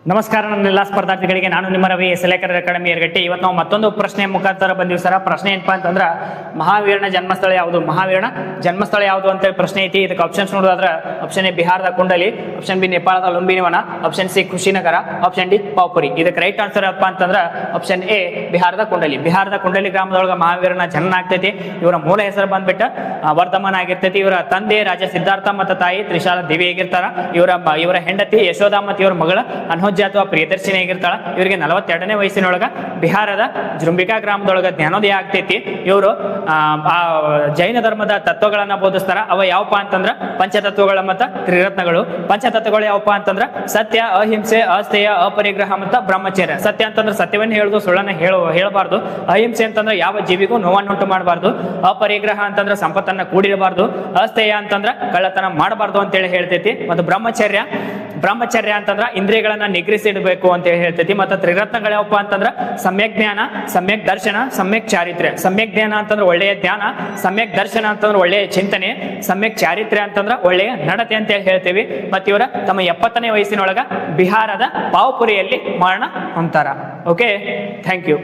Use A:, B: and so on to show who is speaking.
A: ನಮಸ್ಕಾರ ನನ್ನೆಲ್ಲ ಸ್ಪರ್ಧಾರ್ಥಿಗಳಿಗೆ ನಾನು ನಿಮ್ಮ ರವಿ ಸೆಲೆಕರ್ ಅಕಾಡೆಮಿ ಯರಗಟ್ಟಿ. ಇವತ್ತು ನಾವು ಮತ್ತೊಂದು ಪ್ರಶ್ನೆ ಮುಖಾಂತರ ಬಂದಿವಿ ಸರ್. ಪ್ರಶ್ನೆ ಏನಪ್ಪಾ ಅಂತಂದ್ರೆ ಮಹಾವೀರನ ಜನ್ಮಸ್ಥಳ ಯಾವುದು, ಮಹಾವೀರನ ಜನ್ಮಸ್ಥಳ ಯಾವುದು ಅಂತ ಪ್ರಶ್ನೆ ಐತಿ. ಇದಕ್ಕೆ ಆಪ್ಷನ್ಸ್ ನೋಡೋದಾದ್ರೆ ಆಪ್ಷನ್ ಎ ಬಿಹಾರದ ಕುಂಡಲಿ, ಆಪ್ಷನ್ ಬಿ ನೇಪಾಳದ ಲುಂಬಿನಿವನ, option C Kushinagar, option D ಪಾವ್ಪುರಿ. ಇದಕ್ಕೆ ರೈಟ್ ಆನ್ಸರ್ ಏನಪ್ಪಾ ಅಂತಂದ್ರೆ ಆಪ್ಷನ್ ಎ ಬಿಹಾರದ ಕುಂಡಲಿ. ಬಿಹಾರದ ಕುಂಡಲಿ ಗ್ರಾಮದೊಳಗೆ ಮಹಾವೀರನ ಜನ್ಮ ಆಗ್ತೈತಿ. ಇವರ ಮೂಲ ಹೆಸರು ಬಂದ್ಬಿಟ್ಟು ವರ್ಧಮಾನ ಆಗಿರ್ತೈತಿ. ಇವರ ತಂದೆ ರಾಜ ಸಿದ್ಧಾರ್ಥ ಮತ್ತು ತಾಯಿ ತ್ರಿಶಾಲ ದೇವಿ ಆಗಿರ್ತಾರ. ಇವರ ಹೆಂಡತಿ ಯಶೋಧ ಮತ್ತು ಇವರ ಮಗಳ ಅನ್ಹೋಜ್ಯ ಅಥವಾ ಪ್ರಿಯದರ್ಶಿನಿ ಆಗಿರ್ತಾಳ. ಇವರಿಗೆ 42ನೇ ವಯಸ್ಸಿನೊಳಗ ಬಿಹಾರದ ಜೃಂಬಿಕಾ ಗ್ರಾಮದೊಳಗ ಜ್ಞಾನೋದಯ ಆಗ್ತೈತಿ. ಇವರು ಜೈನ ಧರ್ಮದ ತತ್ವಗಳನ್ನ ಬೋಧಿಸ್ತಾರ. ಅವ ಯಾವಪ್ಪ ಅಂತಂದ್ರ ಪಂಚತತ್ವಗಳ ಮತ್ತು ತ್ರಿರತ್ನಗಳು. ಪಂಚತತ್ವಗಳು ಯಾವಪ್ಪ ಅಂತಂದ್ರ ಸತ್ಯ, ಅಹಿಂಸೆ, ಅಸ್ಥೇಯ, ಅಪರಿಗ್ರಹ ಮತ್ತು ಬ್ರಹ್ಮಚರ್ಯ. ಸತ್ಯ ಅಂತಂದ್ರೆ ಸತ್ಯವನ್ನ ಹೇಳುದು, ಸುಳ್ಳನ್ನ ಹೇಳಬಾರ್ದು. ಅಹಿಂಸೆ ಅಂತಂದ್ರೆ ಯಾವ ಜೀವಿಗೂ ನೋವನ್ನುಂಟು ಮಾಡಬಾರ್ದು. ಅಪರಿಗ್ರಹ ಅಂತಂದ್ರೆ ಸಂಪತ್ತನ್ನ ಕೂಡಿರಬಾರ್ದು. ಅಸ್ಥೇಯ ಅಂತಂದ್ರ ಕಳ್ಳತನ ಮಾಡಬಾರ್ದು ಅಂತೇಳಿ ಹೇಳ್ತೈತಿ. ಮತ್ತು ಬ್ರಹ್ಮಚರ್ಯ ಅಂತಂದ್ರ ಇಂದ್ರಿಯಗಳನ್ನ ನಿಗ್ರಹಿಸಿಡಬೇಕು ಅಂತ ಹೇಳಿ ಹೇಳ್ತೈತಿ. ಮತ್ತು ತ್ರಿರತ್ನಗಳು ಯಾವಪ್ಪ ಅಂತಂದ್ರ ಸಮ್ಯಕ್ ಜ್ಞಾನ, ಸಮ್ಯಕ್ ದರ್ಶನ, ಸಮ್ಯಕ್ ಚಾರಿತ್ರ್ಯ. ಸಮ್ಯಕ್ ಜ್ಞಾನ ಅಂತಂದ್ರೆ ಒಳ್ಳೆಯ ಜ್ಞಾನ, ಸಮ್ಯಕ್ ದರ್ಶನ ಅಂತಂದ್ರೆ ಒಳ್ಳೆಯ ಚಿಂತನೆ, ಸಮ್ಯಕ್ ಚಾರಿತ್ರ್ಯ ಅಂತಂದ್ರ ಒಳ್ಳೆಯ ನಡತೆ ಅಂತ ಹೇಳಿ ಹೇಳ್ತೀವಿ. ಮತ್ತು ಇವರ ತಮ್ಮ 70ನೇ ವಯಸ್ಸಿನೊಳಗ ಬಿಹಾರದ ಪಾವ್ಪುರಿಯಲ್ಲಿ ಮರಣ ಹೊಂತಾರ. Okay, thank you.